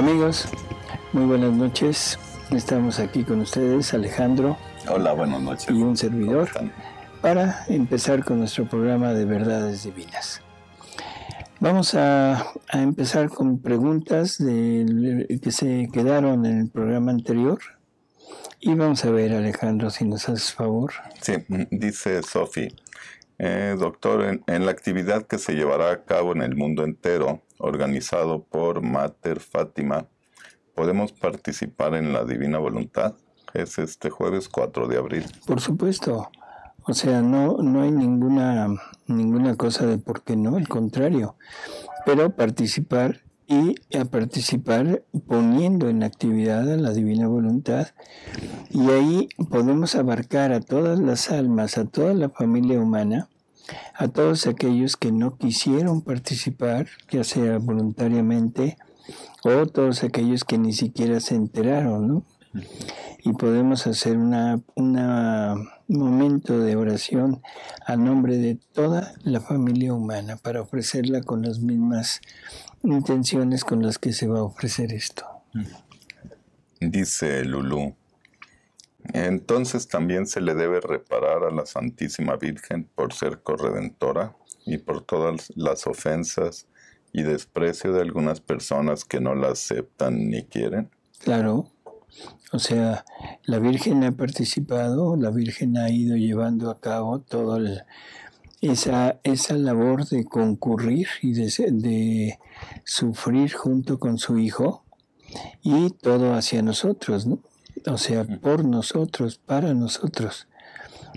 Amigos, muy buenas noches. Estamos aquí con ustedes, Alejandro. Hola, buenas noches. Y un servidor, para empezar con nuestro programa de Verdades Divinas. Vamos a empezar con preguntas que se quedaron en el programa anterior. Y vamos a ver, Alejandro, si nos haces favor. Sí, dice Sofi. Doctor, en la actividad que se llevará a cabo en el mundo entero, organizado por Mater Fátima, ¿podemos participar en la Divina Voluntad? Es este jueves 4 de abril. Por supuesto. O sea, no hay ninguna cosa de por qué no, al contrario. Pero participar y a participar poniendo en actividad a la Divina Voluntad. Y ahí podemos abarcar a todas las almas, a toda la familia humana, a todos aquellos que no quisieron participar, ya sea voluntariamente, o todos aquellos que ni siquiera se enteraron, ¿no? Y podemos hacer un momento de oración a nombre de toda la familia humana para ofrecerla con las mismas intenciones con las que se va a ofrecer esto. Dice Lulú, entonces también se le debe reparar a la Santísima Virgen por ser corredentora y por todas las ofensas y desprecio de algunas personas que no la aceptan ni quieren. Claro. O sea, la Virgen ha participado, la Virgen ha ido llevando a cabo toda esa labor de concurrir y de sufrir junto con su Hijo, y todo hacia nosotros, ¿no? O sea, por nosotros, para nosotros.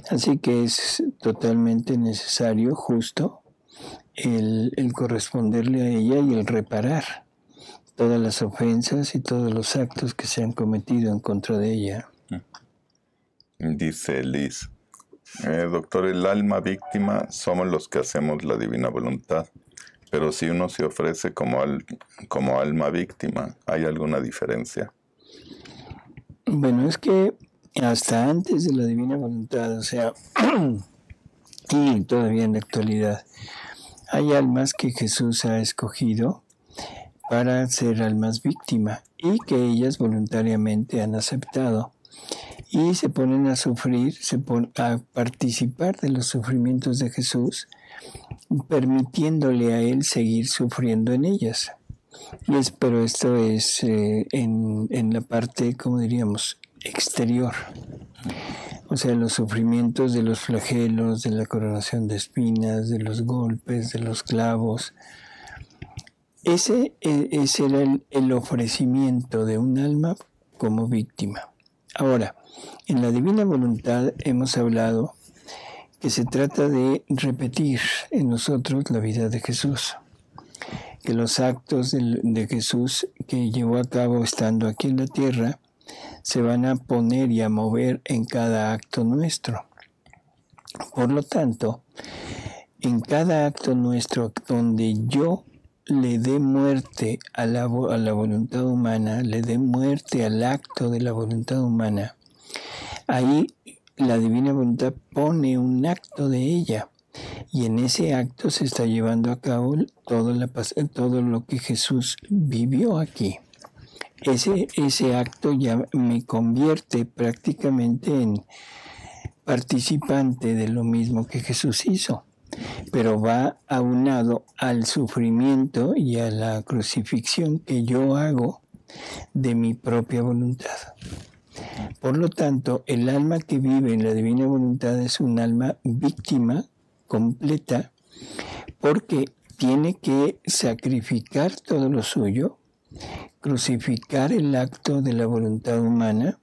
Así que es totalmente necesario, justo, el corresponderle a ella y el reparar todas las ofensas y todos los actos que se han cometido en contra de ella. Dice Liz, doctor, el alma víctima somos los que hacemos la Divina Voluntad, pero si uno se ofrece como alma víctima, ¿hay alguna diferencia? Bueno, es que hasta antes de la Divina Voluntad, o sea, y todavía en la actualidad, hay almas que Jesús ha escogido para ser almas víctima y que ellas voluntariamente han aceptado y se ponen a sufrir, a participar de los sufrimientos de Jesús, permitiéndole a Él seguir sufriendo en ellas. Pero esto es en la parte, como diríamos, exterior. O sea, los sufrimientos de los flagelos, de la coronación de espinas, de los golpes, de los clavos. Ese era el ofrecimiento de un alma como víctima. Ahora, en la Divina Voluntad hemos hablado que se trata de repetir en nosotros la vida de Jesús. Que los actos de Jesús que llevó a cabo estando aquí en la tierra se van a poner y a mover en cada acto nuestro. Por lo tanto, en cada acto nuestro donde yo le dé muerte a la voluntad humana, le dé muerte al acto de la voluntad humana, ahí la Divina Voluntad pone un acto de ella, y en ese acto se está llevando a cabo todo lo que Jesús vivió aquí. Ese acto ya me convierte prácticamente en participante de lo mismo que Jesús hizo, pero va aunado al sufrimiento y a la crucifixión que yo hago de mi propia voluntad. Por lo tanto, el alma que vive en la Divina Voluntad es un alma víctima completa, porque tiene que sacrificar todo lo suyo, crucificar el acto de la voluntad humana,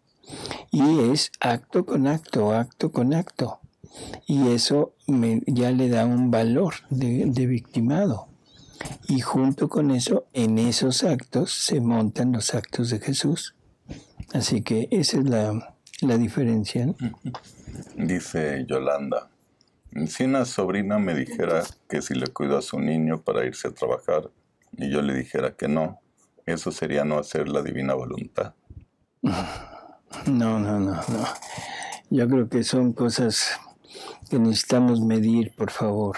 y es acto con acto, acto con acto. Y eso ya le da un valor de victimado. Y junto con eso, en esos actos se montan los actos de Jesús. Así que esa es la diferencia, ¿no? Dice Yolanda, si una sobrina me dijera que si le cuido a su niño para irse a trabajar y yo le dijera que no, ¿eso sería no hacer la Divina Voluntad? No. Yo creo que son cosas que necesitamos medir, por favor.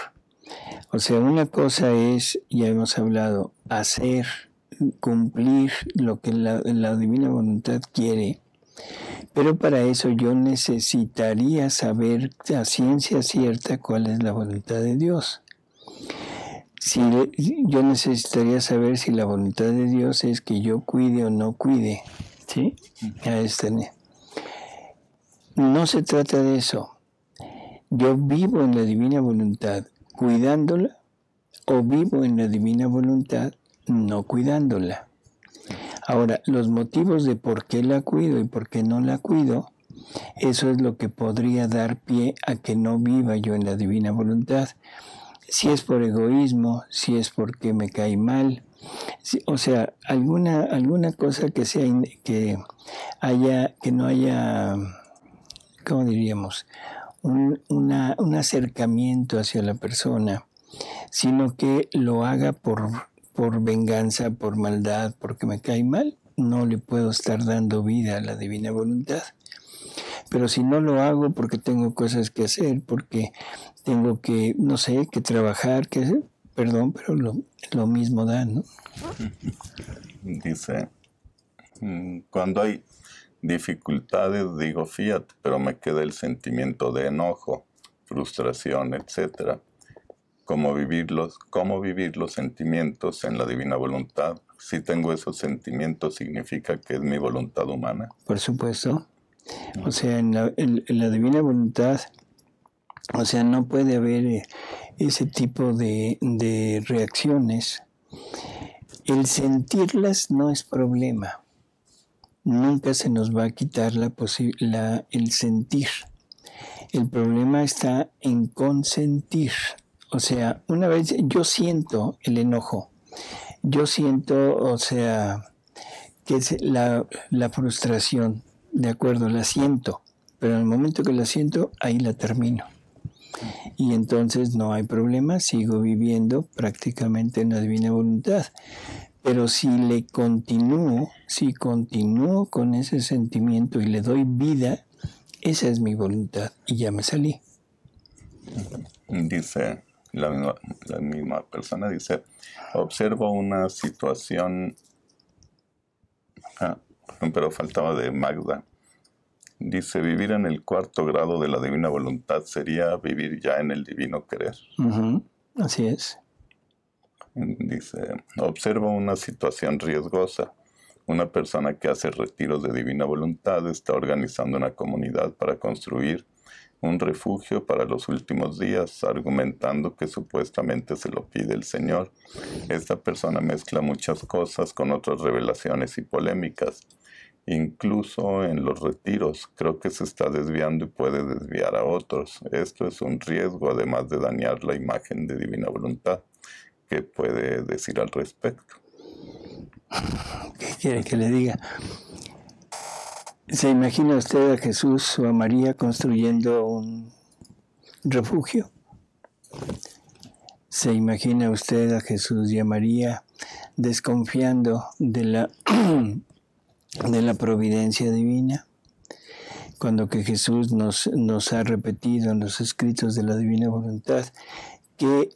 O sea, una cosa es, ya hemos hablado, hacer cumplir lo que la divina voluntad quiere, pero para eso yo necesitaría saber a ciencia cierta cuál es la voluntad de Dios. Yo necesitaría saber si la voluntad de Dios es que yo cuide o no cuide, ¿sí? No se trata de eso. Yo vivo en la divina voluntad cuidándola o vivo en la divina voluntad no cuidándola. Ahora, los motivos de por qué la cuido y por qué no la cuido, eso es lo que podría dar pie a que no viva yo en la divina voluntad. Si es por egoísmo, si es porque me cae mal, o sea, alguna cosa que sea que no haya, ¿cómo diríamos? Un acercamiento hacia la persona, sino que lo haga por venganza, por maldad, porque me cae mal, no le puedo estar dando vida a la divina voluntad. Pero si no lo hago porque tengo cosas que hacer, porque tengo que, no sé, que trabajar, que hacer, perdón, pero lo mismo da, ¿no? Dice, cuando hay dificultades digo fíjate, pero me queda el sentimiento de enojo, frustración, etcétera. ¿Cómo vivir los sentimientos en la divina voluntad? Si tengo esos sentimientos, ¿significa que es mi voluntad humana? Por supuesto. O sea, en la divina voluntad, o sea, no puede haber ese tipo de reacciones. El sentirlas no es problema. Nunca se nos va a quitar el sentir. El problema está en consentir. O sea, una vez yo siento el enojo, yo siento, o sea, que es la frustración, de acuerdo, la siento, pero en el momento que la siento, ahí la termino. Y entonces no hay problema, sigo viviendo prácticamente en la divina voluntad. Pero si continúo con ese sentimiento y le doy vida, esa es mi voluntad y ya me salí. Dice la misma persona, dice, observo una situación, pero faltaba de Magda. Dice, vivir en el 4º grado de la divina voluntad sería vivir ya en el divino querer. Así es. Dice, observo una situación riesgosa. Una persona que hace retiros de divina voluntad está organizando una comunidad para construir un refugio para los últimos días, argumentando que supuestamente se lo pide el Señor. Esta persona mezcla muchas cosas con otras revelaciones y polémicas. Incluso en los retiros, creo que se está desviando y puede desviar a otros. Esto es un riesgo, además de dañar la imagen de divina voluntad. ¿Qué puede decir al respecto? ¿Qué quiere que le diga? ¿Se imagina usted a Jesús o a María construyendo un refugio? ¿Se imagina usted a Jesús y a María desconfiando de la providencia divina? Cuando que Jesús nos ha repetido en los escritos de la divina voluntad que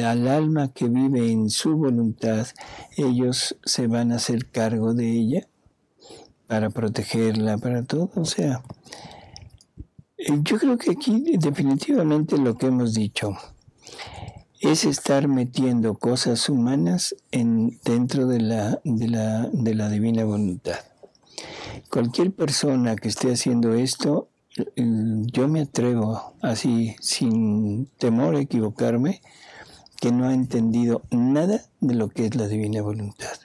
al alma que vive en su voluntad, ellos se van a hacer cargo de ella para protegerla, para todo. O sea, yo creo que aquí definitivamente lo que hemos dicho es estar metiendo cosas humanas dentro de la divina voluntad. Cualquier persona que esté haciendo esto, yo me atrevo, así, sin temor a equivocarme, que no ha entendido nada de lo que es la divina voluntad.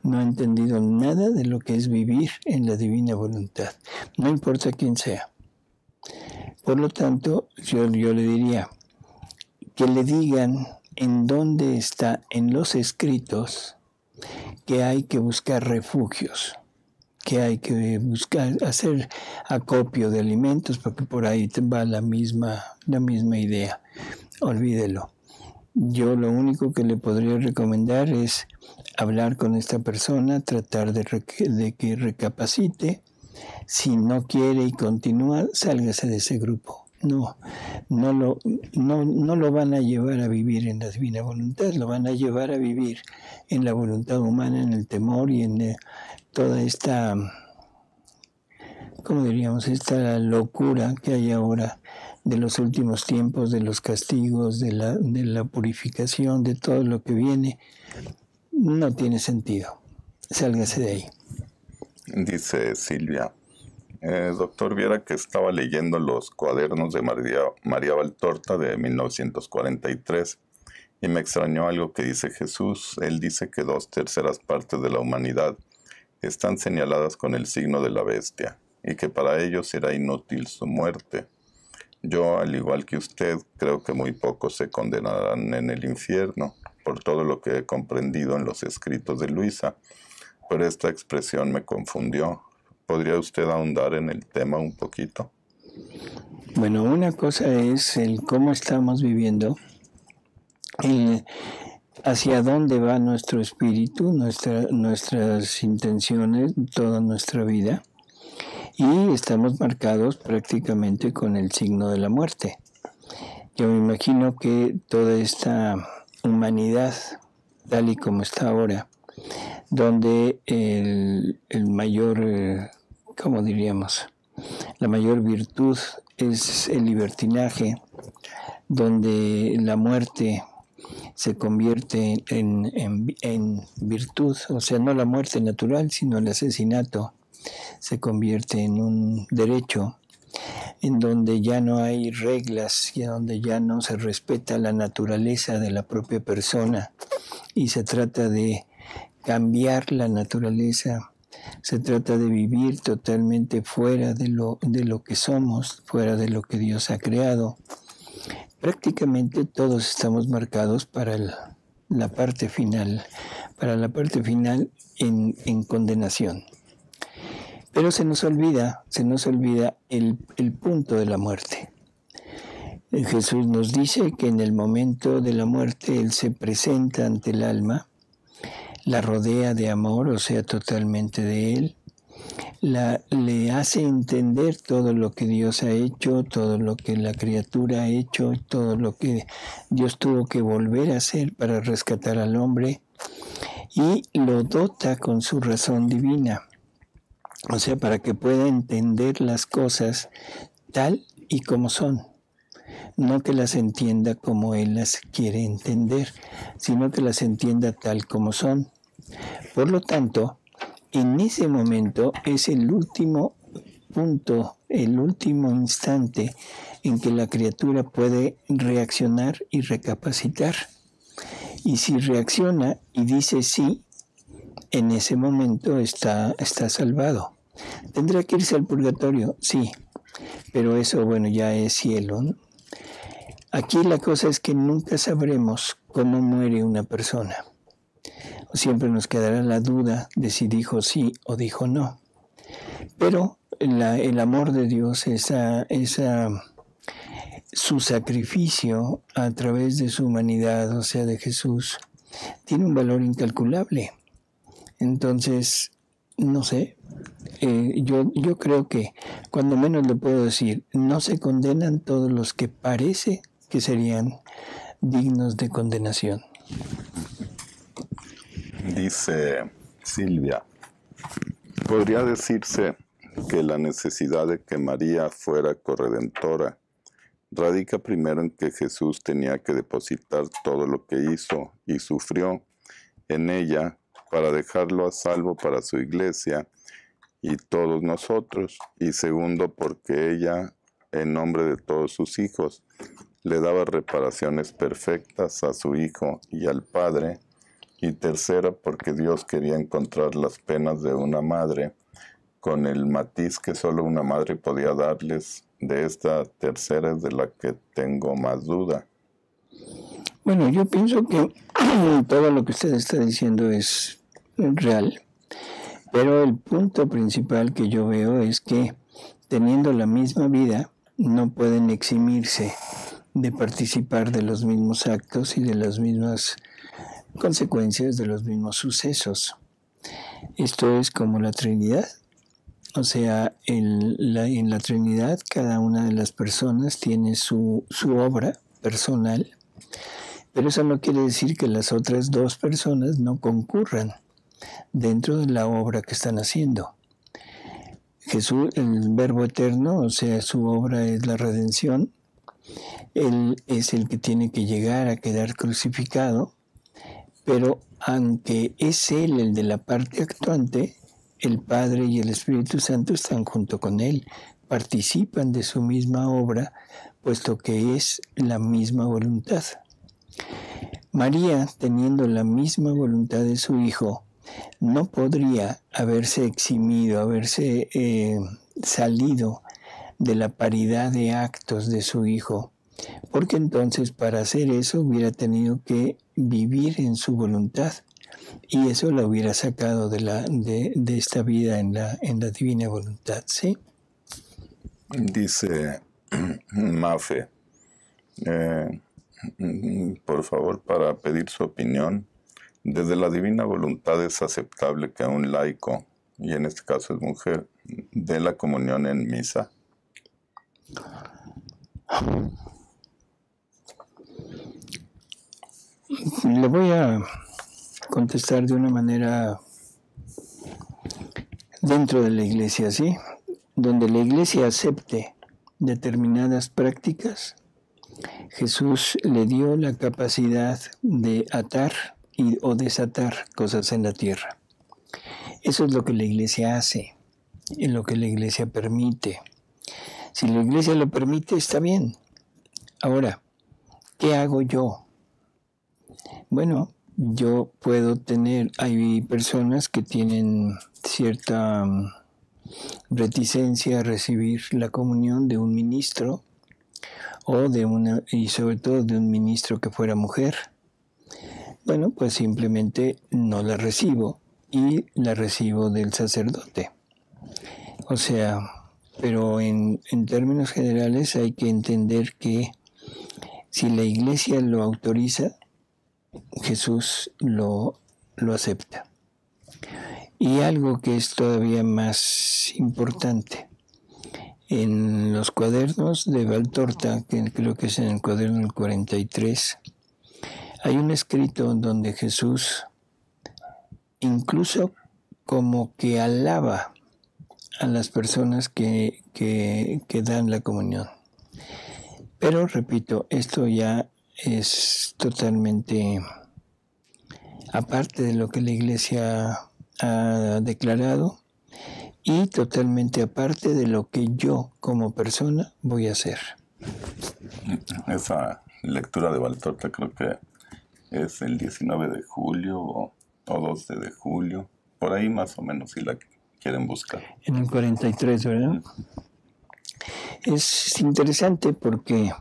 No ha entendido nada de lo que es vivir en la divina voluntad. No importa quién sea. Por lo tanto, yo le diría que le digan en dónde está en los escritos que hay que buscar refugios, que hay que buscar hacer acopio de alimentos, porque por ahí va la misma idea. Olvídelo. Yo lo único que le podría recomendar es hablar con esta persona, tratar de que recapacite. Si no quiere y continúa, sálgase de ese grupo. No, no lo van a llevar a vivir en la divina voluntad, lo van a llevar a vivir en la voluntad humana, en el temor y en toda esta, ¿cómo diríamos?, esta locura que hay ahora de los últimos tiempos, de los castigos, de la purificación, de todo lo que viene. No tiene sentido. Sálgase de ahí. Dice Silvia, doctor, viera que estaba leyendo los cuadernos de María Valtorta de 1943 y me extrañó algo que dice Jesús. Él dice que 2/3 partes de la humanidad están señaladas con el signo de la bestia y que para ellos será inútil su muerte. Yo, al igual que usted, creo que muy pocos se condenarán en el infierno por todo lo que he comprendido en los escritos de Luisa, pero esta expresión me confundió. ¿Podría usted ahondar en el tema un poquito? Bueno, una cosa es el cómo estamos viviendo, hacia dónde va nuestro espíritu, nuestras intenciones, toda nuestra vida, y estamos marcados prácticamente con el signo de la muerte. Yo me imagino que toda esta humanidad, tal y como está ahora, donde el mayor, ¿cómo diríamos?, la mayor virtud es el libertinaje, donde la muerte se convierte en virtud, o sea, no la muerte natural, sino el asesinato, se convierte en un derecho, en donde ya no hay reglas y en donde ya no se respeta la naturaleza de la propia persona y se trata de cambiar la naturaleza, se trata de vivir totalmente fuera de lo que somos, fuera de lo que Dios ha creado. Prácticamente todos estamos marcados para la parte final en condenación. Pero se nos olvida el punto de la muerte. Jesús nos dice que en el momento de la muerte Él se presenta ante el alma, la rodea de amor, o sea, totalmente de Él, le hace entender todo lo que Dios ha hecho, todo lo que la criatura ha hecho, todo lo que Dios tuvo que volver a hacer para rescatar al hombre, y lo dota con su razón divina, o sea, para que pueda entender las cosas tal y como son. No que las entienda como Él las quiere entender, sino que las entienda tal como son. Por lo tanto, en ese momento es el último punto, el último instante en que la criatura puede reaccionar y recapacitar. Y si reacciona y dice sí, en ese momento está salvado. ¿Tendrá que irse al purgatorio? Sí, pero eso, bueno, ya es cielo, ¿no? Aquí la cosa es que nunca sabremos cómo muere una persona. Siempre nos quedará la duda de si dijo sí o dijo no. Pero el amor de Dios, su sacrificio a través de su humanidad, o sea, de Jesús, tiene un valor incalculable. Entonces, no sé, yo creo que, cuando menos le puedo decir, no se condenan todos los que parece que serían dignos de condenación. Dice Silvia, podría decirse que la necesidad de que María fuera corredentora radica primero en que Jesús tenía que depositar todo lo que hizo y sufrió en ella para dejarlo a salvo para su iglesia y todos nosotros, y segundo porque ella, en nombre de todos sus hijos, le daba reparaciones perfectas a su Hijo y al Padre, y tercera porque Dios quería encontrar las penas de una madre con el matiz que solo una madre podía darles. De esta tercera es de la que tengo más duda. Bueno, yo pienso que todo lo que usted está diciendo es real, pero el punto principal que yo veo es que, teniendo la misma vida, no pueden eximirse de participar de los mismos actos y de las mismas consecuencias de los mismos sucesos. Esto es como la Trinidad. O sea, en la Trinidad cada una de las personas tiene su obra personal, pero eso no quiere decir que las otras dos personas no concurran dentro de la obra que están haciendo. Jesús, el Verbo eterno, o sea, su obra es la redención. Él es el que tiene que llegar a quedar crucificado, pero aunque es Él el de la parte actuante, el Padre y el Espíritu Santo están junto con Él, participan de su misma obra, puesto que es la misma voluntad. María, teniendo la misma voluntad de su Hijo, no podría haberse eximido, haberse salido de la paridad de actos de su Hijo, porque entonces para hacer eso hubiera tenido que vivir en su voluntad, y eso la hubiera sacado de esta vida en la divina voluntad, ¿sí? Dice Mafe, por favor, para pedir su opinión, desde la divina voluntad es aceptable que un laico, y en este caso es mujer, dé la comunión en misa. Le voy a contestar de una manera dentro de la iglesia, ¿sí? Donde la iglesia acepte determinadas prácticas, Jesús le dio la capacidad de atar o desatar cosas en la tierra. Eso es lo que la iglesia hace, es lo que la iglesia permite. Si la iglesia lo permite, está bien. Ahora, ¿qué hago yo? Bueno, yo puedo tener, hay personas que tienen cierta reticencia a recibir la comunión de un ministro y sobre todo de un ministro que fuera mujer. Bueno, pues simplemente no la recibo y la recibo del sacerdote. O sea, pero en términos generales hay que entender que si la iglesia lo autoriza, Jesús lo acepta. Y algo que es todavía más importante, en los cuadernos de Valtorta, que creo que es en el cuaderno del 43, hay un escrito donde Jesús incluso como que alaba a las personas que dan la comunión. Pero repito, esto ya es totalmente aparte de lo que la iglesia ha declarado y totalmente aparte de lo que yo como persona voy a hacer. Esa lectura de Valtorta creo que es el 19 de julio o 12 de julio, por ahí más o menos si la quieren buscar. En el 43, ¿verdad? Es interesante porque,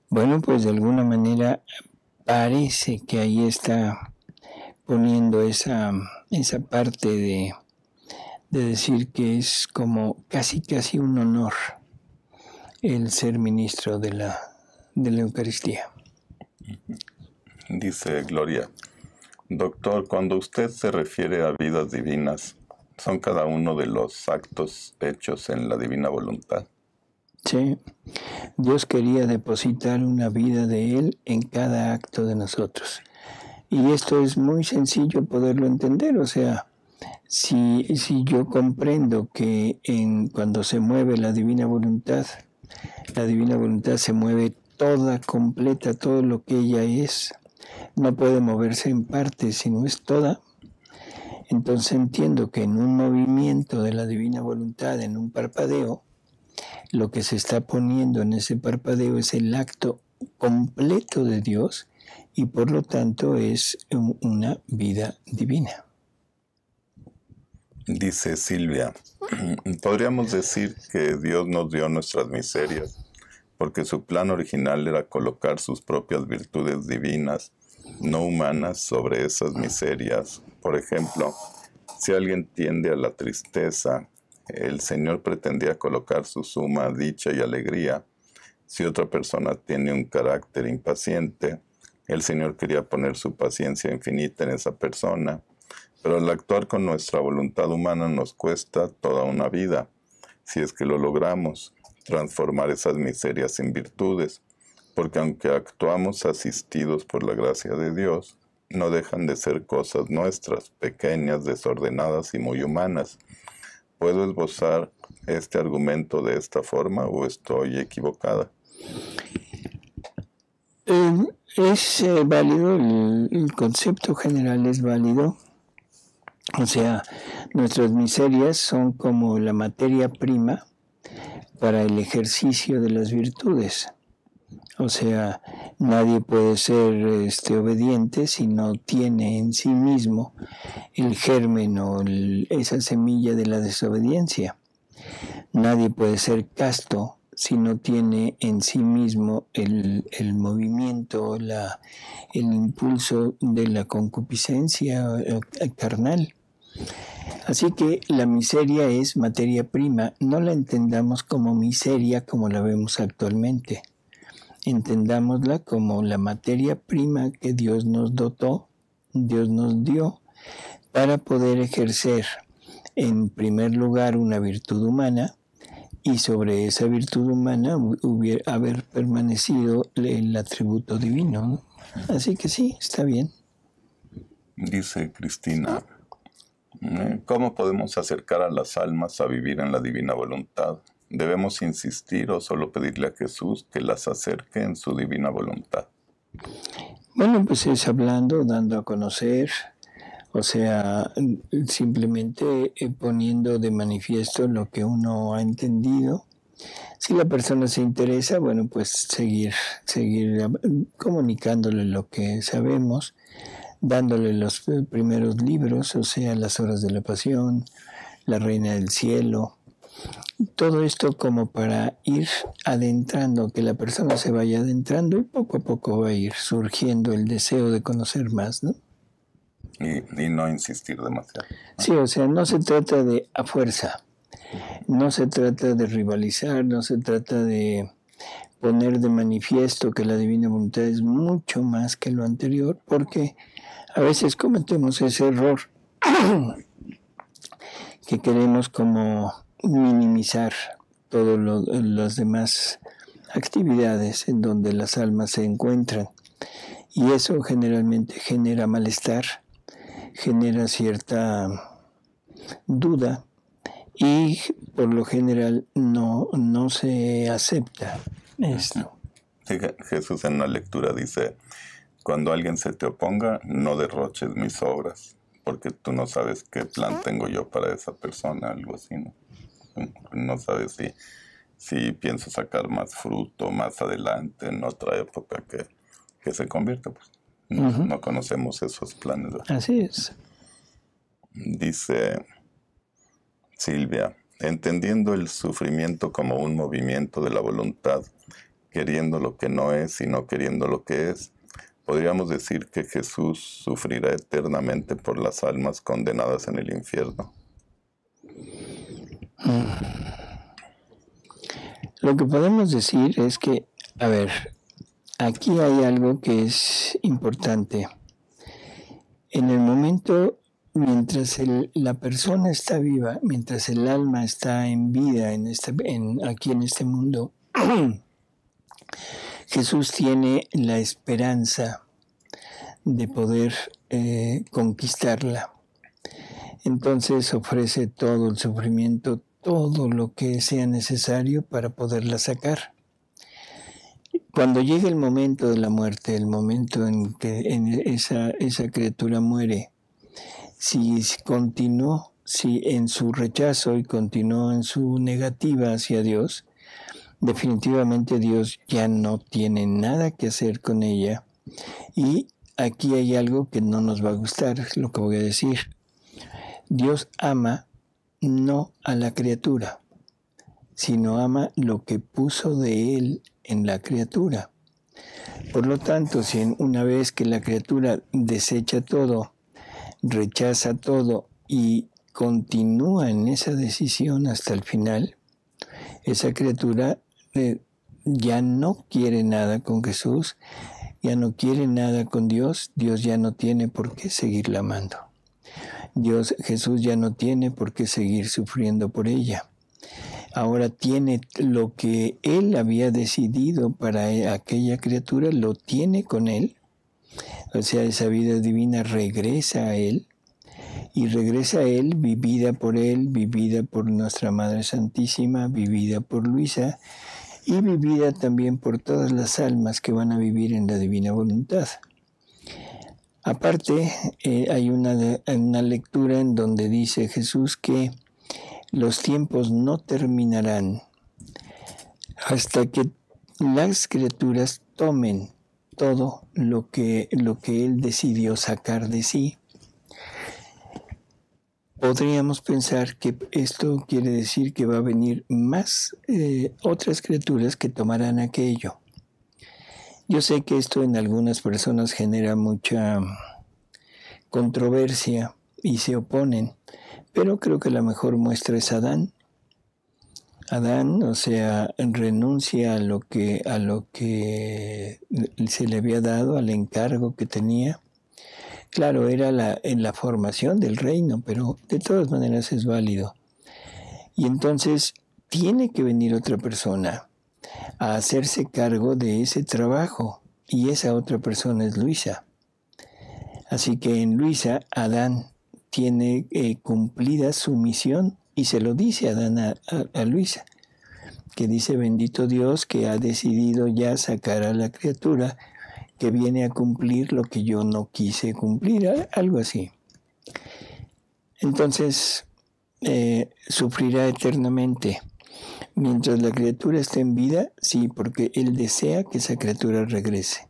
bueno, pues de alguna manera parece que ahí está poniendo esa parte de decir que es como casi un honor el ser ministro de la Eucaristía. Dice Gloria, doctor, cuando usted se refiere a vidas divinas, ¿son cada uno de los actos hechos en la divina voluntad? Sí, Dios quería depositar una vida de Él en cada acto de nosotros. Y esto es muy sencillo poderlo entender, o sea, si yo comprendo que cuando se mueve la divina voluntad se mueve toda, completa, todo lo que ella es, no puede moverse en partes, sino es toda. Entonces entiendo que en un movimiento de la divina voluntad, en un parpadeo, lo que se está poniendo en ese parpadeo es el acto completo de Dios y por lo tanto es una vida divina. Dice Silvia, podríamos decir que Dios nos dio nuestras miserias porque su plan original era colocar sus propias virtudes divinas, no humanas, sobre esas miserias. Por ejemplo, si alguien tiende a la tristeza, el Señor pretendía colocar su suma dicha y alegría. Si otra persona tiene un carácter impaciente, el Señor quería poner su paciencia infinita en esa persona. Pero el actuar con nuestra voluntad humana nos cuesta toda una vida, si es que lo logramos, transformar esas miserias en virtudes, porque aunque actuamos asistidos por la gracia de Dios, no dejan de ser cosas nuestras, pequeñas, desordenadas y muy humanas. ¿Puedo esbozar este argumento de esta forma o estoy equivocada? Es válido, el concepto general es válido. O sea, nuestras miserias son como la materia prima para el ejercicio de las virtudes. O sea, nadie puede ser obediente si no tiene en sí mismo el germen o esa semilla de la desobediencia. Nadie puede ser casto si no tiene en sí mismo el movimiento, el impulso de la concupiscencia carnal. Así que la miseria es materia prima. No la entendamos como miseria como la vemos actualmente. Entendámosla como la materia prima que Dios nos dotó, Dios nos dio, para poder ejercer en primer lugar una virtud humana y sobre esa virtud humana haber permanecido el atributo divino, ¿no? Así que sí, está bien. Dice Cristina, ¿cómo podemos acercar a las almas a vivir en la divina voluntad? ¿Debemos insistir o solo pedirle a Jesús que las acerque en su divina voluntad? Bueno, pues es hablando, dando a conocer, o sea, simplemente poniendo de manifiesto lo que uno ha entendido. Si la persona se interesa, bueno, pues seguir comunicándole lo que sabemos, dándole los primeros libros, o sea, Las Horas de la Pasión, La Reina del Cielo. Todo esto como para ir adentrando, que la persona se vaya adentrando y poco a poco va a ir surgiendo el deseo de conocer más, ¿no? Y no insistir demasiado, ¿no? Sí, o sea, no se trata de a fuerza, no se trata de rivalizar, no se trata de poner de manifiesto que la divina voluntad es mucho más que lo anterior, porque a veces cometemos ese error que queremos como minimizar todas las demás actividades en donde las almas se encuentran. Y eso generalmente genera malestar, genera cierta duda y por lo general no se acepta esto. Sí, Jesús en la lectura dice, cuando alguien se te oponga, no derroches mis obras, porque tú no sabes qué plan tengo yo para esa persona, algo así, ¿no? No sabes si pienso sacar más fruto más adelante en otra época que se convierta, pues. No conocemos esos planes, ¿verdad? Así es. Dice Silvia, entendiendo el sufrimiento como un movimiento de la voluntad, queriendo lo que no es y no queriendo lo que es, podríamos decir que Jesús sufrirá eternamente por las almas condenadas en el infierno. Lo que podemos decir es que, a ver, aquí hay algo que es importante. En el momento, mientras la persona está viva, mientras el alma está en vida aquí en este mundo, Jesús tiene la esperanza de poder conquistarla. Entonces ofrece todo el sufrimiento, todo lo que sea necesario para poderla sacar. Cuando llega el momento de la muerte, el momento en que esa criatura muere, si continuó en su rechazo y continuó en su negativa hacia Dios, definitivamente Dios ya no tiene nada que hacer con ella. Y aquí hay algo que no nos va a gustar, es lo que voy a decir. Dios ama no a la criatura, sino ama lo que puso de Él en la criatura. Por lo tanto, si una vez que la criatura desecha todo, rechaza todo y continúa en esa decisión hasta el final, esa criatura ya no quiere nada con Jesús, ya no quiere nada con Dios, Dios ya no tiene por qué seguirla amando. Jesús ya no tiene por qué seguir sufriendo por ella. Ahora tiene lo que Él había decidido para aquella criatura, lo tiene con Él. O sea, esa vida divina regresa a Él. Y regresa a Él, vivida por nuestra Madre Santísima, vivida por Luisa, y vivida también por todas las almas que van a vivir en la divina voluntad. Aparte, hay una lectura en donde dice Jesús que los tiempos no terminarán hasta que las criaturas tomen todo lo que Él decidió sacar de sí. Podríamos pensar que esto quiere decir que va a venir más otras criaturas que tomarán aquello. Yo sé que esto en algunas personas genera mucha controversia y se oponen, pero creo que la mejor muestra es Adán. Adán, o sea, renuncia a lo que se le había dado, al encargo que tenía. Claro, era en la formación del reino, pero de todas maneras es válido. Y entonces tiene que venir otra persona a hacerse cargo de ese trabajo, y esa otra persona es Luisa. Así que en Luisa, Adán tiene cumplida su misión, y se lo dice Adán a Luisa, que dice: bendito Dios que ha decidido ya sacar a la criatura que viene a cumplir lo que yo no quise cumplir, algo así. Entonces, sufrirá eternamente. Mientras la criatura esté en vida, sí, porque Él desea que esa criatura regrese.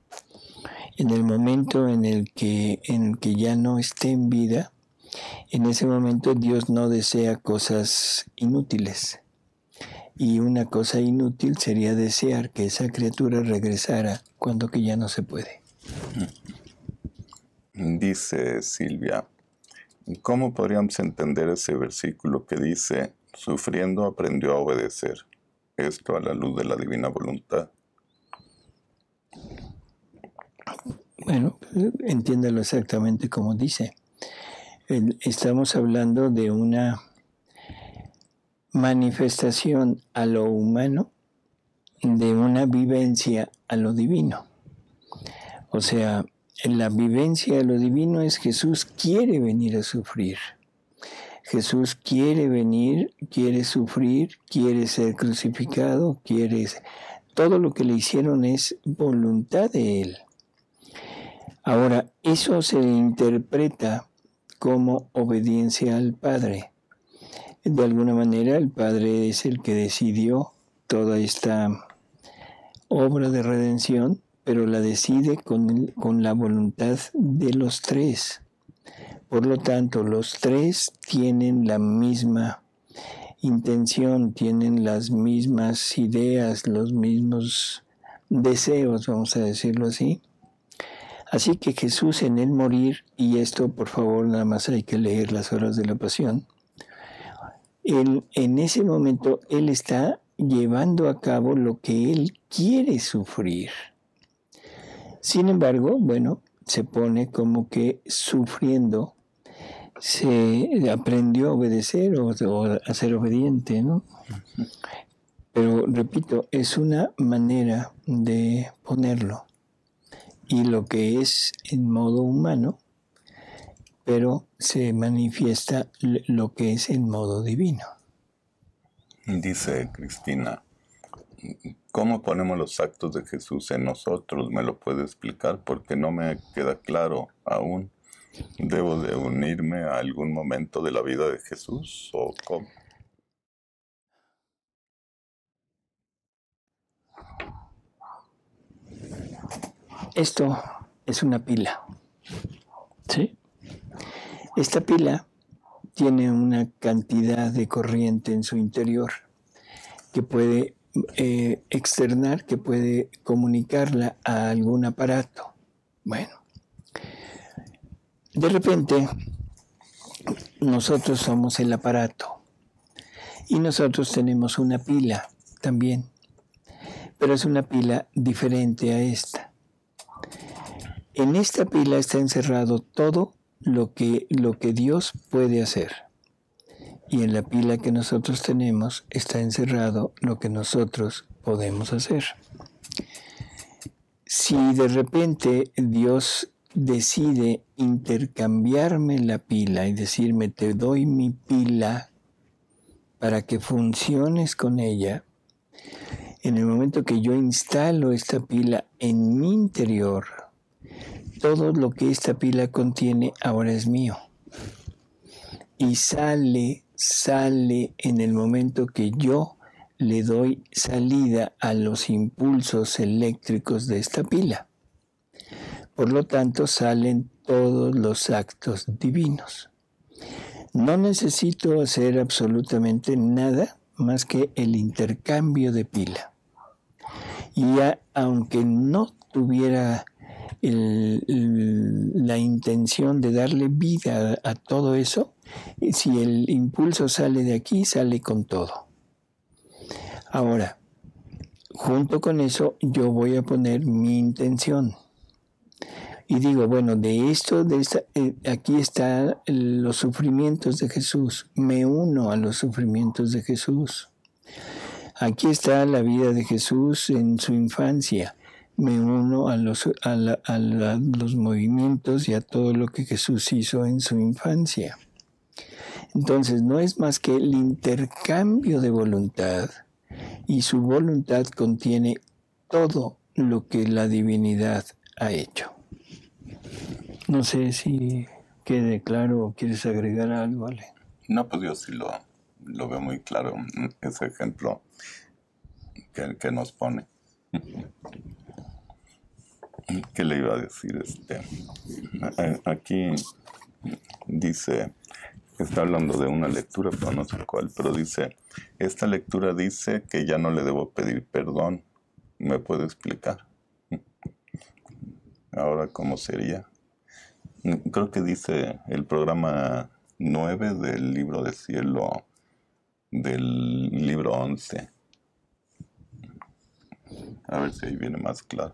En el momento en el que ya no esté en vida, en ese momento Dios no desea cosas inútiles. Y una cosa inútil sería desear que esa criatura regresara cuando que ya no se puede. Dice Silvia, ¿cómo podríamos entender ese versículo que dice, sufriendo aprendió a obedecer? Esto a la luz de la divina voluntad. Bueno, entiéndalo exactamente como dice. Estamos hablando de una manifestación a lo humano de una vivencia a lo divino. O sea, la vivencia a lo divino es Jesús quiere venir a sufrir. Jesús quiere venir, quiere sufrir, quiere ser crucificado, todo lo que le hicieron es voluntad de Él. Ahora, eso se interpreta como obediencia al Padre. De alguna manera, el Padre es el que decidió toda esta obra de redención, pero la decide con la voluntad de los tres. Por lo tanto, los tres tienen la misma intención, tienen las mismas ideas, los mismos deseos, vamos a decirlo así. Así que Jesús en el morir, y esto por favor nada más hay que leer las horas de la pasión, en ese momento Él está llevando a cabo lo que Él quiere sufrir. Sin embargo, bueno, se pone como que sufriendo se aprendió a obedecer o a ser obediente, ¿no? Pero repito, es una manera de ponerlo. Y lo que es en modo humano, pero se manifiesta lo que es en modo divino. Dice Cristina, ¿cómo ponemos los actos de Jesús en nosotros? ¿Me lo puede explicar? Porque no me queda claro aún. ¿Debo de unirme a algún momento de la vida de Jesús o cómo? Esto es una pila, ¿sí? Esta pila tiene una cantidad de corriente en su interior que puede externar, que puede comunicarla a algún aparato. Bueno, de repente nosotros somos el aparato y nosotros tenemos una pila también, pero es una pila diferente a esta. En esta pila está encerrado todo lo que Dios puede hacer. Y en la pila que nosotros tenemos está encerrado lo que nosotros podemos hacer. Si de repente Dios decide intercambiarme la pila y decirme, te doy mi pila para que funciones con ella, en el momento que yo instalo esta pila en mi interior, todo lo que esta pila contiene ahora es mío. Y sale en el momento que yo le doy salida a los impulsos eléctricos de esta pila. Por lo tanto, salen todos los actos divinos. No necesito hacer absolutamente nada más que el intercambio de pila. Y aunque no tuviera la intención de darle vida a todo eso, si el impulso sale de aquí, sale con todo. Ahora, junto con eso, yo voy a poner mi intención. Y digo, bueno, aquí están los sufrimientos de Jesús. Me uno a los sufrimientos de Jesús. Aquí está la vida de Jesús en su infancia. Me uno a los movimientos y a todo lo que Jesús hizo en su infancia. Entonces, no es más que el intercambio de voluntad. Y su voluntad contiene todo lo que la divinidad ha hecho. No sé si quede claro o quieres agregar algo, Ale. No, pues yo sí lo veo muy claro, ese ejemplo que nos pone. ¿Qué le iba a decir? Aquí dice, está hablando de una lectura, pero no sé cuál, pero dice, esta lectura dice que ya no le debo pedir perdón. ¿Me puede explicar? Ahora, ¿cómo sería? Creo que dice el programa 9 del libro de cielo, del libro 11. A ver si ahí viene más claro.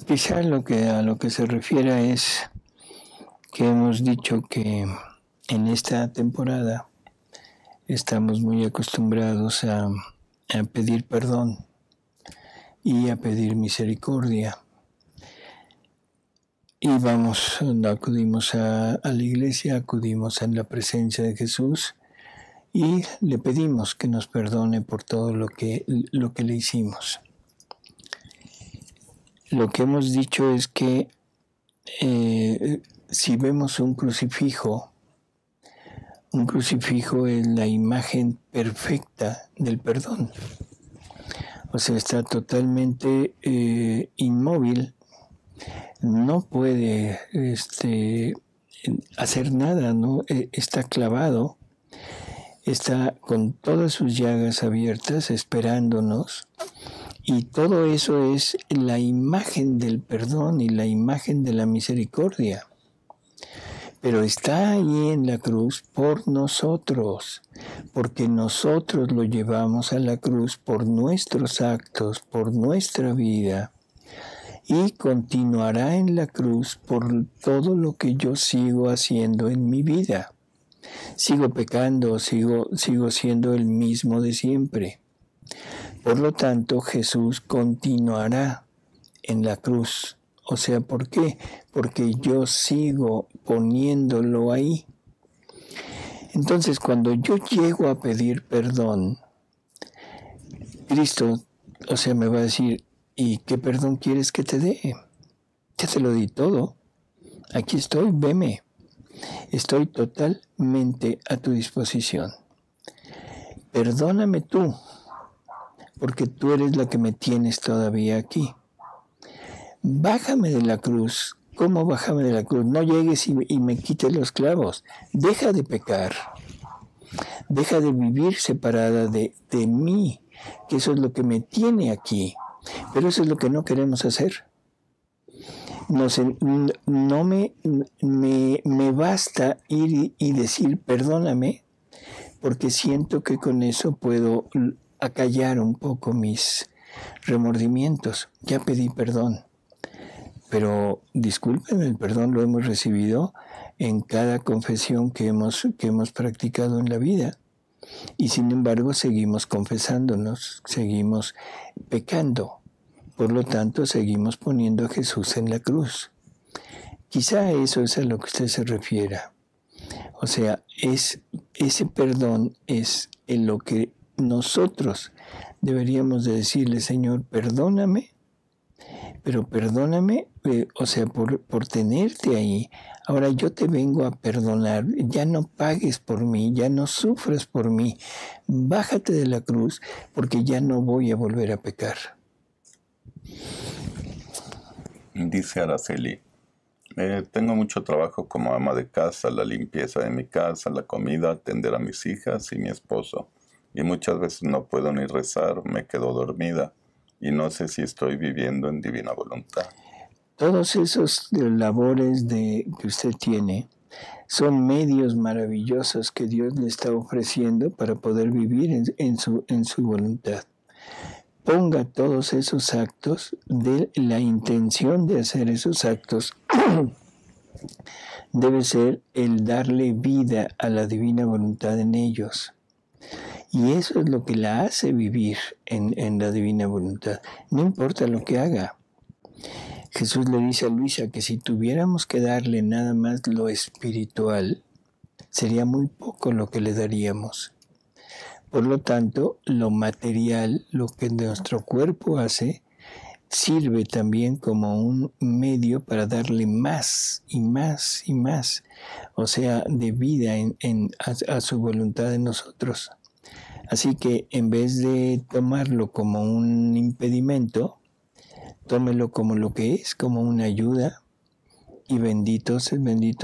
Quizá a lo que se refiere es que hemos dicho que en esta temporada estamos muy acostumbrados a pedir perdón y a pedir misericordia. Y acudimos a la iglesia, acudimos en la presencia de Jesús y le pedimos que nos perdone por todo lo que le hicimos. Lo que hemos dicho es que si vemos un crucifijo es la imagen perfecta del perdón. O sea, está totalmente inmóvil, no puede hacer nada, ¿no? Está clavado, está con todas sus llagas abiertas esperándonos, y todo eso es la imagen del perdón y la imagen de la misericordia. Pero está ahí en la cruz por nosotros, porque nosotros lo llevamos a la cruz por nuestros actos, por nuestra vida, y continuará en la cruz por todo lo que yo sigo haciendo en mi vida. Sigo pecando, sigo siendo el mismo de siempre. Por lo tanto, Jesús continuará en la cruz. O sea, ¿por qué? Porque yo sigo poniéndolo ahí. Entonces, cuando yo llego a pedir perdón, Cristo, me va a decir, ¿y qué perdón quieres que te dé? Ya te lo di todo. Aquí estoy, veme. Estoy totalmente a tu disposición. Perdóname tú, porque tú eres la que me tienes todavía aquí. Bájame de la cruz. ¿Cómo bájame de la cruz? No llegues y me quites los clavos. Deja de pecar. Deja de vivir separada de mí, que eso es lo que me tiene aquí. Pero eso es lo que no queremos hacer. No me basta ir y decir perdóname, porque siento que con eso puedo acallar un poco mis remordimientos, ya pedí perdón. Pero disculpen, el perdón lo hemos recibido en cada confesión que hemos practicado en la vida. Y sin embargo seguimos confesándonos, seguimos pecando. Por lo tanto, seguimos poniendo a Jesús en la cruz. Quizá eso es a lo que usted se refiera. O sea, ese perdón es en lo que nosotros deberíamos de decirle: Señor, perdóname, pero perdóname, por tenerte ahí. Ahora yo te vengo a perdonar, ya no pagues por mí, ya no sufras por mí, bájate de la cruz porque ya no voy a volver a pecar. Dice Araceli, tengo mucho trabajo como ama de casa, la limpieza de mi casa, la comida, atender a mis hijas y mi esposo. Y muchas veces no puedo ni rezar, me quedo dormida y no sé si estoy viviendo en divina voluntad. Todos esos labores que usted tiene son medios maravillosos que Dios le está ofreciendo para poder vivir en su voluntad. Ponga todos esos actos, de la intención de hacer esos actos debe ser el darle vida a la divina voluntad en ellos. Y eso es lo que la hace vivir en la divina voluntad. No importa lo que haga. Jesús le dice a Luisa que si tuviéramos que darle nada más lo espiritual, sería muy poco lo que le daríamos. Por lo tanto, lo material, lo que nuestro cuerpo hace, sirve también como un medio para darle más y más y más, o sea, de vida a su voluntad en nosotros. Así que en vez de tomarlo como un impedimento, tómelo como lo que es, como una ayuda. Y bendito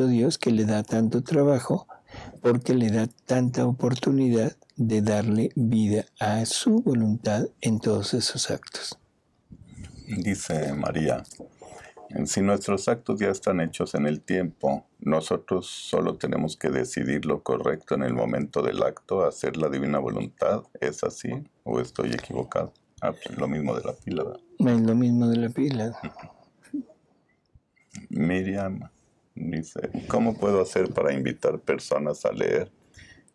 Dios que le da tanto trabajo, porque le da tanta oportunidad de darle vida a su voluntad en todos esos actos. Dice María, si nuestros actos ya están hechos en el tiempo, nosotros solo tenemos que decidir lo correcto en el momento del acto, hacer la divina voluntad. ¿Es así o estoy equivocado? Pues lo mismo de la pila, ¿verdad? Es lo mismo de la pila. Miriam dice, ¿cómo puedo hacer para invitar personas a leer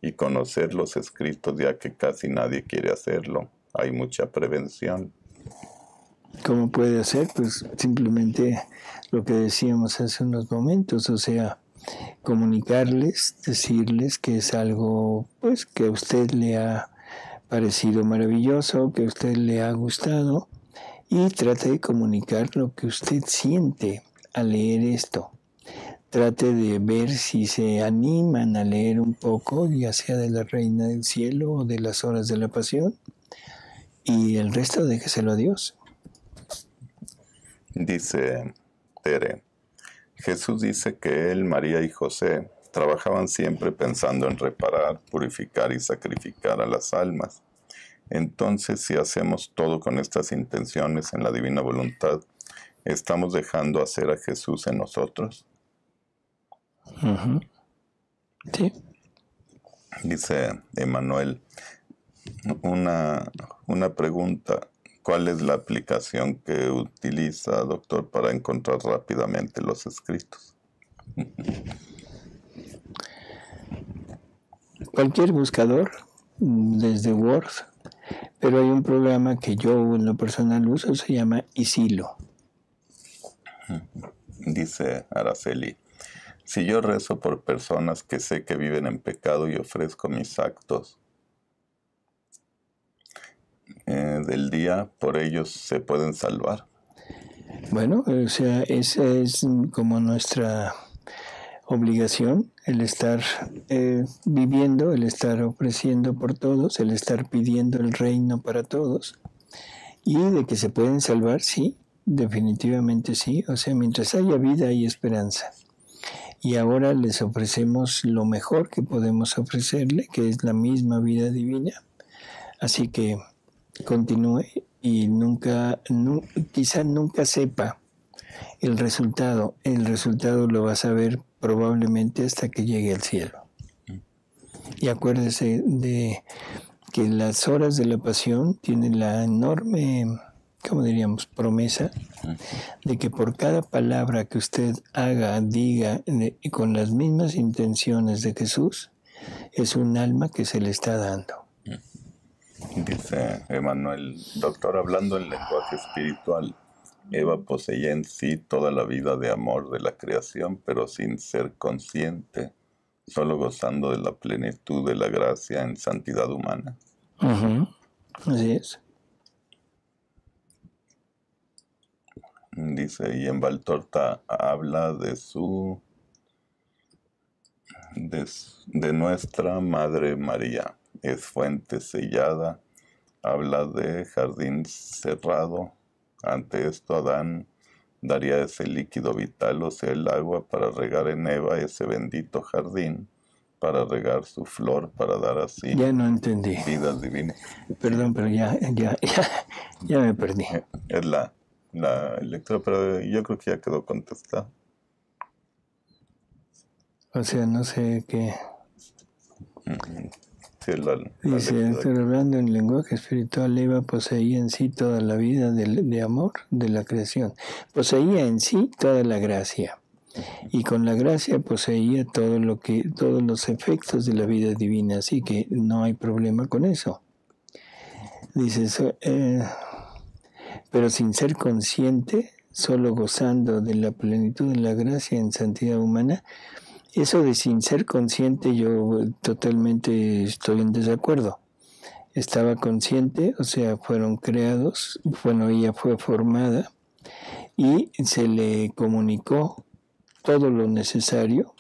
y conocer los escritos, ya que casi nadie quiere hacerlo? Hay mucha prevención. ¿Cómo puede hacer? Pues simplemente lo que decíamos hace unos momentos, o sea, comunicarles, decirles que es algo pues que a usted le ha parecido maravilloso, que a usted le ha gustado, y trate de comunicar lo que usted siente al leer esto. Trate de ver si se animan a leer un poco, ya sea de la Reina del Cielo o de las Horas de la Pasión, y el resto déjeselo a Dios. Dice Tere, Jesús dice que él, María y José trabajaban siempre pensando en reparar, purificar y sacrificar a las almas. Entonces, si hacemos todo con estas intenciones en la divina voluntad, ¿estamos dejando hacer a Jesús en nosotros? Uh-huh. Sí. Dice Emanuel, una pregunta. ¿Cuál es la aplicación que utiliza, doctor, para encontrar rápidamente los escritos? Cualquier buscador, desde Word, pero hay un programa que yo en lo personal uso, se llama Isilo. Dice Araceli, si yo rezo por personas que sé que viven en pecado y ofrezco mis actos del día, ¿por ellos se pueden salvar? Bueno, o sea, esa es como nuestra obligación, el estar viviendo, el estar ofreciendo por todos, el estar pidiendo el reino para todos. Y de que se pueden salvar, sí, definitivamente sí. O sea, mientras haya vida hay esperanza. Y ahora les ofrecemos lo mejor que podemos ofrecerle, que es la misma vida divina. Así que continúe y quizá nunca sepa el resultado. El resultado lo vas a ver probablemente hasta que llegue al cielo. Y acuérdese de que las horas de la pasión tienen la enorme ¿cómo diríamos?, promesa de que por cada palabra que usted haga, diga, con las mismas intenciones de Jesús, es un alma que se le está dando. Dice Emanuel, doctor, hablando en lenguaje espiritual, Eva poseía en sí toda la vida de amor de la creación, pero sin ser consciente, solo gozando de la plenitud de la gracia en santidad humana. Así es. Dice, y en Valtorta habla de nuestra Madre María. Es fuente sellada, habla de jardín cerrado. Ante esto Adán daría ese líquido vital, o sea, el agua, para regar en Eva ese bendito jardín, para regar su flor, para dar así ya no entendí. Vida divina. Perdón, pero ya me perdí. Es la lectura, pero yo creo que ya quedó contestada. O sea, no sé qué. Sí, dice, estoy hablando en lenguaje espiritual, Eva poseía en sí toda la vida de amor de la creación. Poseía en sí toda la gracia. Y con la gracia poseía todos los efectos de la vida divina, así que no hay problema con eso. Dice, pero sin ser consciente, solo gozando de la plenitud de la gracia en santidad humana. Eso de sin ser consciente, yo totalmente estoy en desacuerdo. Estaba consciente, o sea, fueron creados, bueno, ella fue formada y se le comunicó todo lo necesario.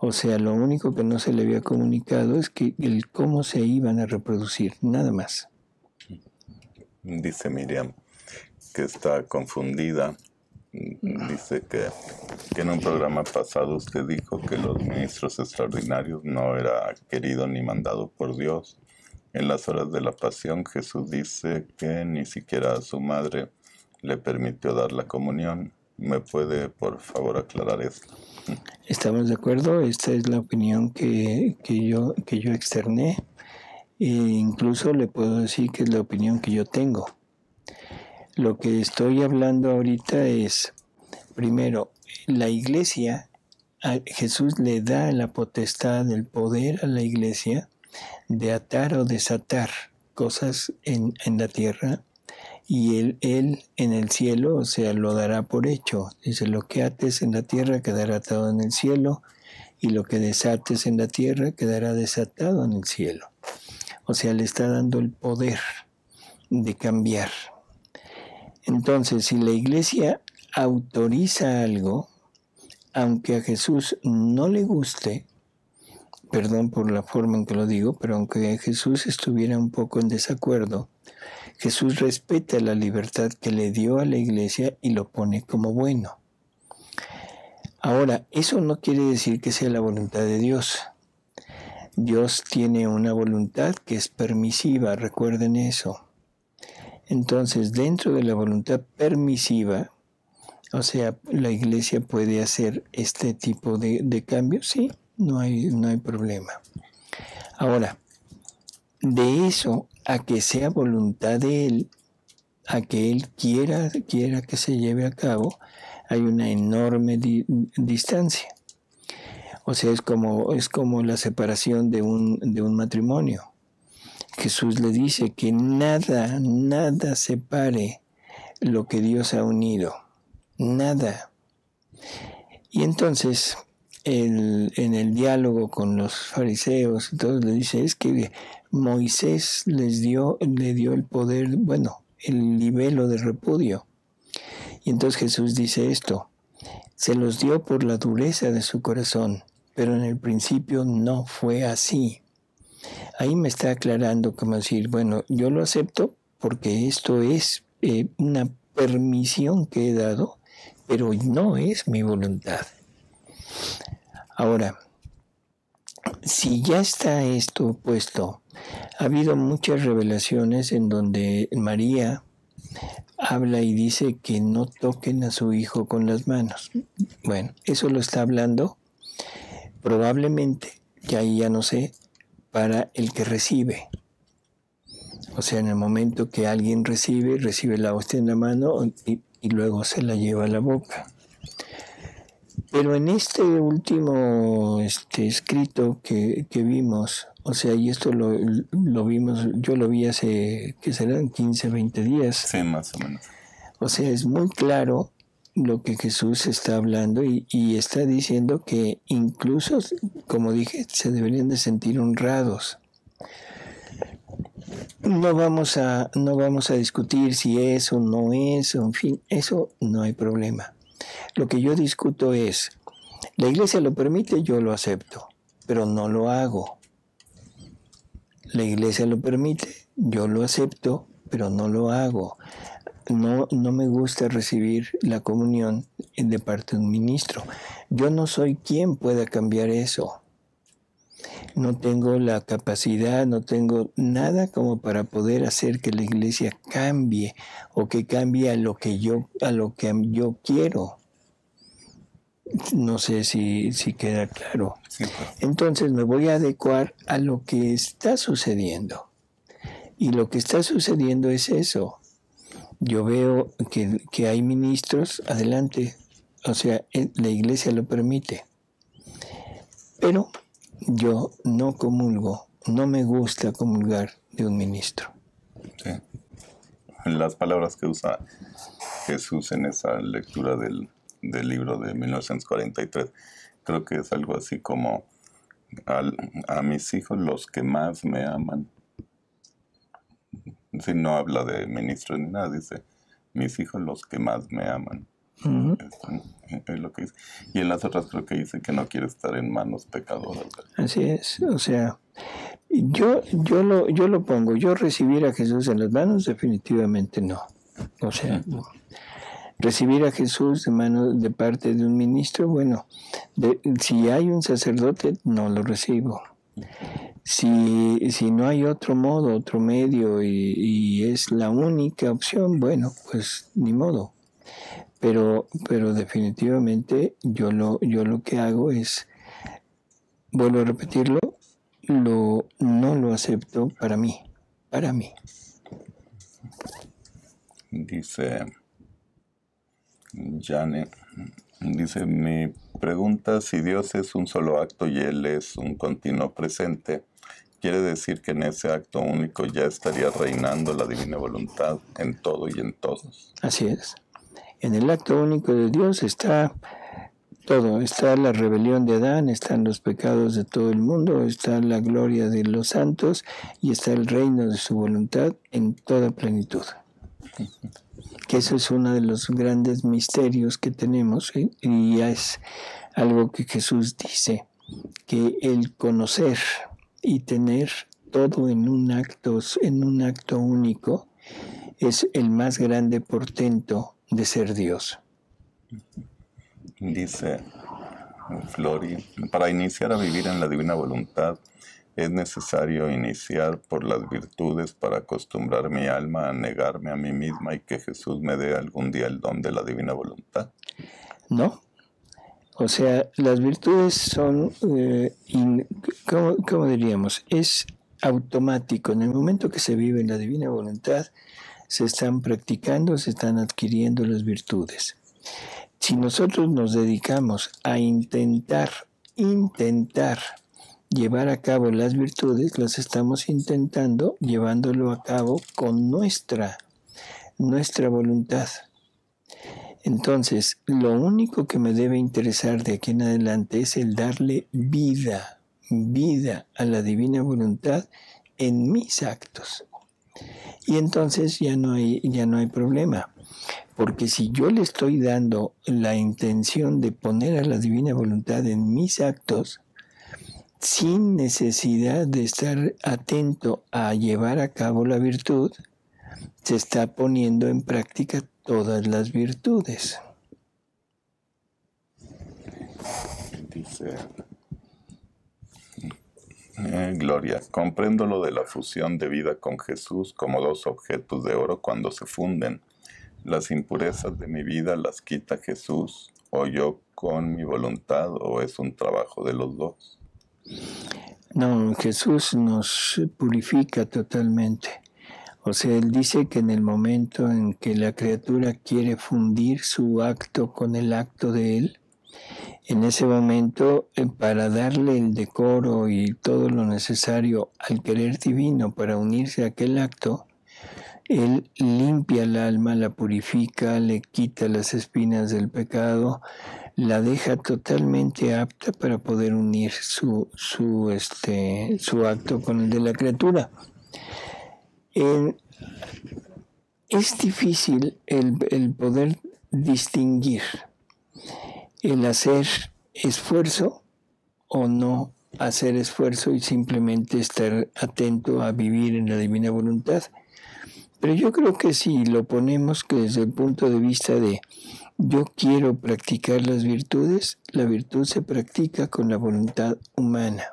O sea, lo único que no se le había comunicado es que el cómo se iban a reproducir, nada más. Dice Miriam que está confundida. Dice que en un programa pasado usted dijo que los ministros extraordinarios no era querido ni mandado por Dios. En las horas de la pasión, Jesús dice que ni siquiera a su madre le permitió dar la comunión. ¿Me puede, por favor, aclarar esto? Estamos de acuerdo. Esta es la opinión que yo externé. E incluso le puedo decir que es la opinión que yo tengo. Lo que estoy hablando ahorita es, primero, la iglesia, a Jesús le da la potestad, el poder a la iglesia de atar o desatar cosas en la tierra, y él en el cielo, o sea, lo dará por hecho. Dice, lo que ates en la tierra quedará atado en el cielo, y lo que desates en la tierra quedará desatado en el cielo. O sea, le está dando el poder de cambiar. Entonces, si la iglesia autoriza algo, aunque a Jesús no le guste, perdón por la forma en que lo digo, pero aunque Jesús estuviera un poco en desacuerdo, Jesús respeta la libertad que le dio a la iglesia y lo pone como bueno. Ahora, eso no quiere decir que sea la voluntad de Dios. Dios tiene una voluntad que es permisiva, recuerden eso. Entonces, dentro de la voluntad permisiva, o sea, la iglesia puede hacer este tipo de cambios, sí, no hay problema. Ahora, de eso a que sea voluntad de Él, a que Él quiera que se lleve a cabo, hay una enorme distancia. O sea, es como la separación de un matrimonio. Jesús le dice que nada separe lo que Dios ha unido. Nada. Y entonces, en el diálogo con los fariseos, todos le dice, es que Moisés le dio el poder, el libelo de repudio. Y entonces Jesús dice esto, se los dio por la dureza de su corazón, pero en el principio no fue así. Ahí me está aclarando como decir, yo lo acepto porque esto es una permisión que he dado, pero no es mi voluntad. Ahora, si ya está esto puesto, ha habido muchas revelaciones en donde María habla y dice que no toquen a su hijo con las manos. Bueno, eso lo está hablando probablemente, que ahí ya no sé, para el que recibe. O sea, en el momento que alguien recibe la hostia en la mano y luego se la lleva a la boca. Pero en este último escrito que vimos, o sea, y esto lo vimos, yo lo vi hace, ¿qué serán? 15, 20 días. Sí, más o menos. O sea, es muy claro lo que Jesús está hablando y está diciendo que incluso, como dije, se deberían de sentir honrados. No vamos a discutir si es o no es, en fin, eso no hay problema. Lo que yo discuto es, la iglesia lo permite, yo lo acepto, pero no lo hago. La iglesia lo permite, yo lo acepto, pero no lo hago. No me gusta recibir la comunión de parte de un ministro. Yo no soy quien pueda cambiar eso. No tengo la capacidad, no tengo nada como para poder hacer que la iglesia cambie o que cambie a lo que yo quiero. No sé si queda claro. Sí, pues. Entonces me voy a adecuar a lo que está sucediendo. Y lo que está sucediendo es eso. Yo veo que hay ministros, adelante, o sea, la iglesia lo permite. Pero yo no comulgo, no me gusta comulgar de un ministro. Sí. Las palabras que usa Jesús en esa lectura del libro de 1943, creo que es algo así como a mis hijos los que más me aman. Sí, no habla de ministro ni nada, dice mis hijos los que más me aman. Uh-huh. Es lo que dice. Y en las otras creo que dice que no quiere estar en manos pecadoras. Así es, o sea, yo lo pongo, yo recibir a Jesús en las manos definitivamente no. O sea, recibir a Jesús de parte de un ministro, bueno, si hay un sacerdote, no lo recibo. Si no hay otro modo, otro medio y es la única opción, bueno, pues ni modo. Pero definitivamente yo lo que hago es, vuelvo a repetirlo, no lo acepto para mí. Dice Jane, mi pregunta, si Dios es un solo acto y Él es un continuo presente, ¿quiere decir que en ese acto único ya estaría reinando la divina voluntad en todo y en todos? Así es. En el acto único de Dios está todo. Está la rebelión de Adán, están los pecados de todo el mundo, está la gloria de los santos y está el reino de su voluntad en toda plenitud. Que eso es uno de los grandes misterios que tenemos, ¿sí? Y es algo que Jesús dice, que el conocer y tener todo en un acto único es el más grande portento de ser Dios. Dice Flori, para iniciar a vivir en la divina voluntad, ¿es necesario iniciar por las virtudes para acostumbrar mi alma a negarme a mí misma y que Jesús me dé algún día el don de la divina voluntad? No. O sea, las virtudes son, ¿cómo diríamos? Es automático. En el momento que se vive en la divina voluntad, se están practicando, se están adquiriendo las virtudes. Si nosotros nos dedicamos a intentar llevar a cabo las virtudes, las estamos intentando llevándolo a cabo con nuestra voluntad. Entonces, lo único que me debe interesar de aquí en adelante es el darle vida a la divina voluntad en mis actos. Y entonces ya no hay problema. Porque si yo le estoy dando la intención de poner a la divina voluntad en mis actos, sin necesidad de estar atento a llevar a cabo la virtud, se está poniendo en práctica todas las virtudes. Dice Gloria, comprendo lo de la fusión de vida con Jesús como dos objetos de oro cuando se funden. ¿Las impurezas de mi vida las quita Jesús o yo con mi voluntad o es un trabajo de los dos? No, Jesús nos purifica totalmente. O sea, él dice que en el momento en que la criatura quiere fundir su acto con el acto de él, en ese momento, para darle el decoro y todo lo necesario al querer divino para unirse a aquel acto, él limpia el alma, la purifica, le quita las espinas del pecado, la deja totalmente apta para poder unir su acto con el de la criatura. Es difícil el poder distinguir el hacer esfuerzo o no hacer esfuerzo y simplemente estar atento a vivir en la divina voluntad. Pero yo creo que si lo ponemos que desde el punto de vista de yo quiero practicar las virtudes, la virtud se practica con la voluntad humana,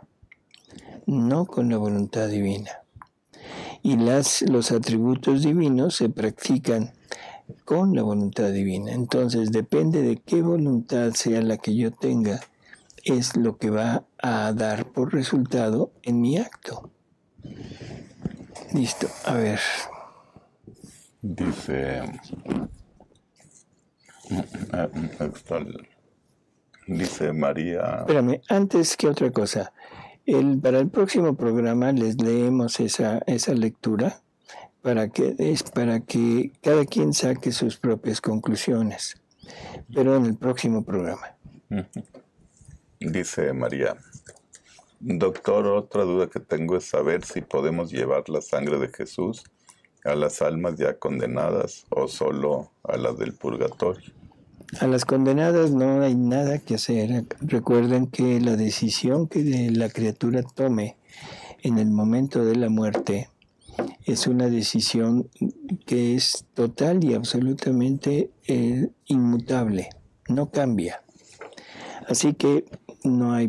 no con la voluntad divina. Y los atributos divinos se practican con la voluntad divina. Entonces depende de qué voluntad sea la que yo tenga, es lo que va a dar por resultado en mi acto. Listo, a ver. Dice María. Espérame, antes que otra cosa, para el próximo programa les leemos esa lectura para que cada quien saque sus propias conclusiones, pero en el próximo programa. Dice María. Doctor, otra duda que tengo es saber si podemos llevar la sangre de Jesús a las almas ya condenadas o solo a las del purgatorio. A las condenadas no hay nada que hacer. Recuerden que la decisión que la criatura tome en el momento de la muerte es una decisión que es total y absolutamente inmutable, no cambia. Así que no hay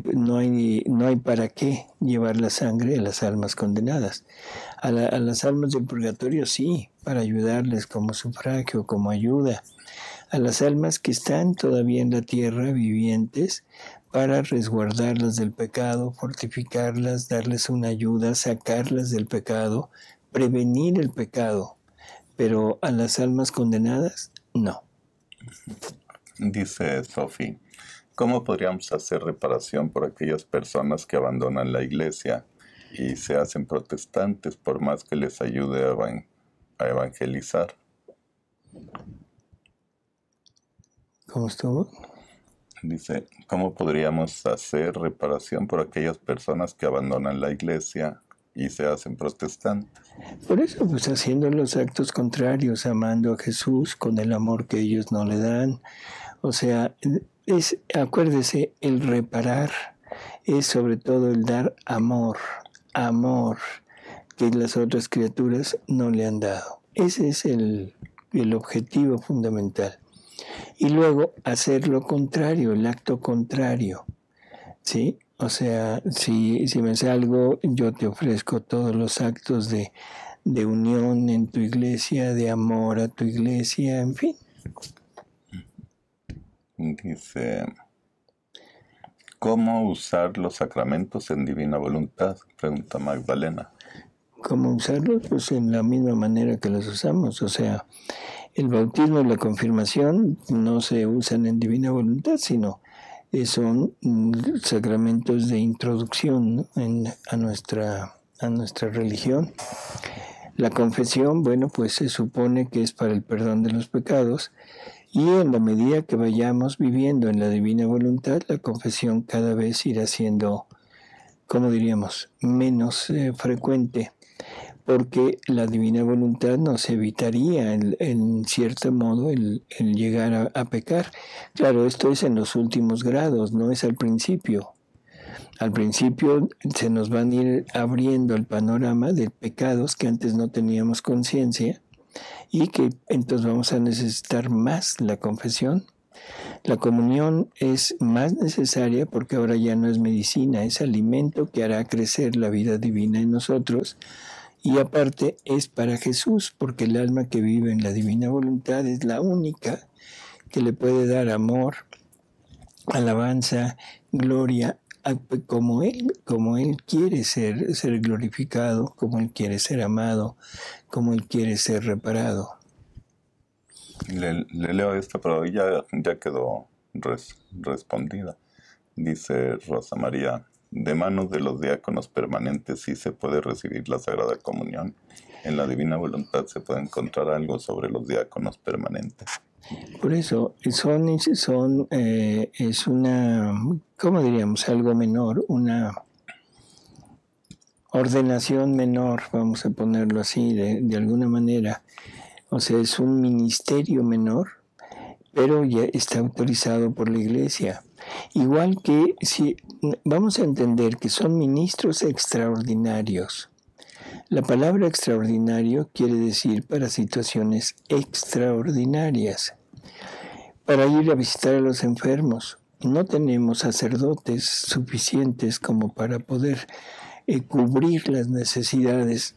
para qué llevar la sangre a las almas condenadas. A las almas del purgatorio sí, para ayudarles como sufragio, como ayuda. A las almas que están todavía en la tierra vivientes, para resguardarlas del pecado, fortificarlas, darles una ayuda, sacarlas del pecado, prevenir el pecado. Pero a las almas condenadas, no. Dice Sophie, ¿cómo podríamos hacer reparación por aquellas personas que abandonan la iglesia y se hacen protestantes por más que les ayude a evangelizar? ¿Cómo estuvo? Dice, ¿cómo podríamos hacer reparación por aquellas personas que abandonan la iglesia y se hacen protestantes? Por eso, pues haciendo los actos contrarios, amando a Jesús con el amor que ellos no le dan. O sea, acuérdese, el reparar es sobre todo el dar amor que las otras criaturas no le han dado. Ese es el objetivo fundamental. Y luego hacer lo contrario, el acto contrario, ¿sí? O sea, si me salgo, yo te ofrezco todos los actos de unión en tu iglesia, de amor a tu iglesia, en fin. Dice, ¿cómo usar los sacramentos en divina voluntad? Pregunta Magdalena. ¿Cómo usarlos? Pues en la misma manera que los usamos, o sea, el bautismo y la confirmación no se usan en divina voluntad, sino son sacramentos de introducción, ¿no? a nuestra religión. La confesión, bueno, pues se supone que es para el perdón de los pecados, y en la medida que vayamos viviendo en la divina voluntad, la confesión cada vez irá siendo, ¿cómo diríamos?, menos frecuente, porque la divina voluntad nos evitaría en cierto modo el llegar a pecar. Claro, esto es en los últimos grados, no es al principio. Al principio se nos van a ir abriendo el panorama de pecados que antes no teníamos conciencia y que entonces vamos a necesitar más la confesión. La comunión es más necesaria porque ahora ya no es medicina, es alimento que hará crecer la vida divina en nosotros. Y aparte es para Jesús, porque el alma que vive en la divina voluntad es la única que le puede dar amor, alabanza, gloria como él quiere ser glorificado, como él quiere ser amado, como él quiere ser reparado. Le leo esta, pero ya quedó respondida. Dice Rosa María, de manos de los diáconos permanentes sí se puede recibir la Sagrada Comunión. En la Divina Voluntad se puede encontrar algo sobre los diáconos permanentes. Por eso es una, ¿cómo diríamos? Algo menor, una ordenación menor, vamos a ponerlo así, de alguna manera. O sea, es un ministerio menor, pero ya está autorizado por la Iglesia. Igual que si vamos a entender que son ministros extraordinarios. La palabra extraordinario quiere decir para situaciones extraordinarias. Para ir a visitar a los enfermos. No tenemos sacerdotes suficientes como para poder cubrir las necesidades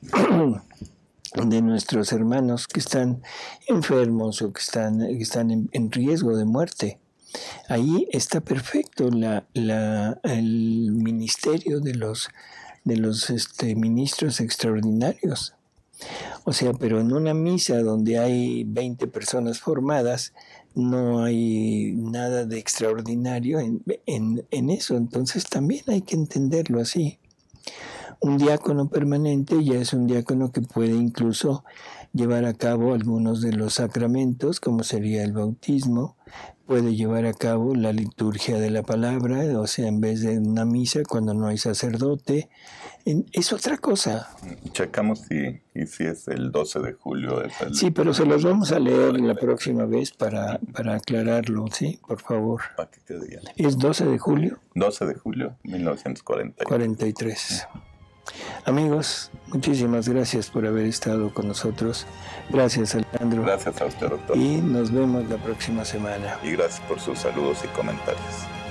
de nuestros hermanos que están enfermos o que están en riesgo de muerte. Ahí está perfecto el ministerio de los ministros extraordinarios. O sea, pero en una misa donde hay 20 personas formadas, no hay nada de extraordinario en eso. Entonces también hay que entenderlo así. Un diácono permanente ya es un diácono que puede incluso llevar a cabo algunos de los sacramentos, como sería el bautismo, puede llevar a cabo la liturgia de la palabra, o sea, en vez de una misa cuando no hay sacerdote, es otra cosa. Checamos si es el 12 de julio. Sí, pero se los vamos a leer la próxima vez para aclararlo, ¿sí? Por favor. ¿Es 12 de julio? 12 de julio, 1943. Amigos, muchísimas gracias por haber estado con nosotros. Gracias, Alejandro. Gracias a usted, doctor. Y nos vemos la próxima semana. Y gracias por sus saludos y comentarios.